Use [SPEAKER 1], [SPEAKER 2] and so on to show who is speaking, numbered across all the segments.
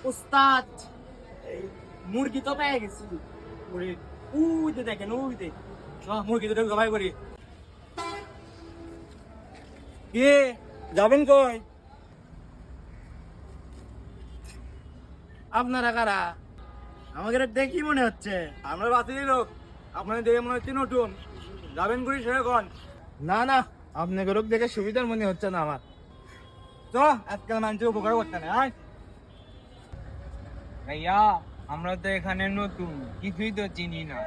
[SPEAKER 1] উস্তাদ, এই মুরগি তো পেয়ে গেছি। উইতে দেখেন, উইতে মুরগি দুটো জবাই করি। কে যাবেন কই? আপনারা কারা? আমাদের দেখি মনে হচ্ছে আমরা বাতিল লোক, আপনাদের দেখে মনে হচ্ছে নতুন। যাবেন করি সেরকম? না না, আপনাকে লোক দেখে সুবিধার মনে হচ্ছে না আমার। তো আজকাল মানুষের উপকার করতে না।
[SPEAKER 2] ভাইয়া আমরা তো এখানে নতুন, কিছুই তো চিনি না,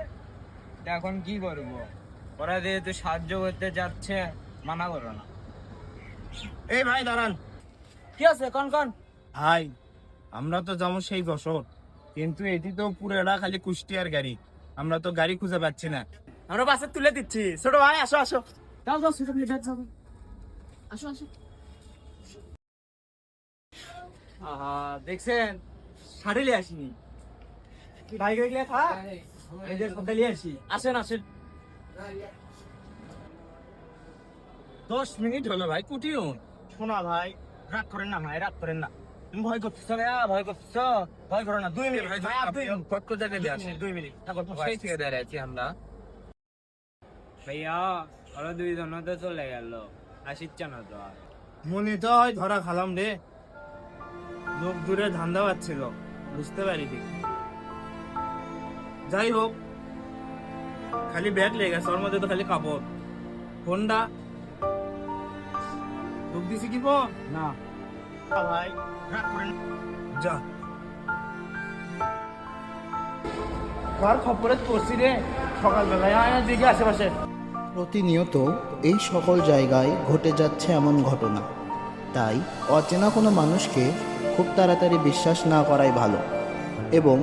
[SPEAKER 2] তা এখন কি করবো? ওরা যেহেতু সাহায্য করতে যাচ্ছে, মানা করো না।
[SPEAKER 1] এই ভাই দাঁড়ান। কি আছে কোন কোন? ভাই আমরা তো যাবো সেই যশোর, কিন্তু এটি তো পুরোটা খালি কুষ্টিয়ার গাড়ি, আমরা তো গাড়ি খুঁজে পাচ্ছি না। আমরা বাসে তুলে দিচ্ছি। ছোট ভাই আসো আসো। যাও যাও, ছোট ভাই যাও, আসো আসো। দেখছেন শাড়ি লিয়ে আসিনি, ভাই গেলে খা এই যে সবটা লিয়ে আসি। আসেন আসেন। 10 মিনিট হলো ভাই, কুটিও শোনা ভাই, রাগ করেন না ভাই, রাগ করেন না। তুমি ভয় করতেছ না? ভয় করতেছ? ভয় করো না। 2 মিনিট ভাই, কত জায়গায় দিয়ে আসেন। 2 মিনিট তারপর
[SPEAKER 2] সেই থেকে দাঁড়িয়ে আছি আমরা। ভাইয়া ওরা দুইজন তো চলে গেল, আসিচ্ছে না তো আর।
[SPEAKER 1] মনে তো হয় ধরা খালাম রে, লোক দূরে ধান্দা পাচ্ছিল, বুঝতে পারিনি। যাই হোক, খালি ব্যাগ লেগে গেছে, ওর মধ্যে তো খালি কাপড়। ফোনটা ঢুক দিছি কি ফোন না ভাই, রাগ করেন যা। কার খবরে পড়ছি রে, সকালবেলায় আয় দিকে আশেপাশে।
[SPEAKER 3] প্রতিনিয়ত এই সকল জায়গায় ঘটে যাচ্ছে এমন ঘটনা, তাই অচেনা কোনো মানুষকে খুব তাড়াতাড়ি বিশ্বাস না করাই ভালো এবং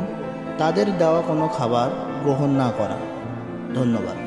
[SPEAKER 3] তাদের দেওয়া কোনো খাবার গ্রহণ না করা। ধন্যবাদ।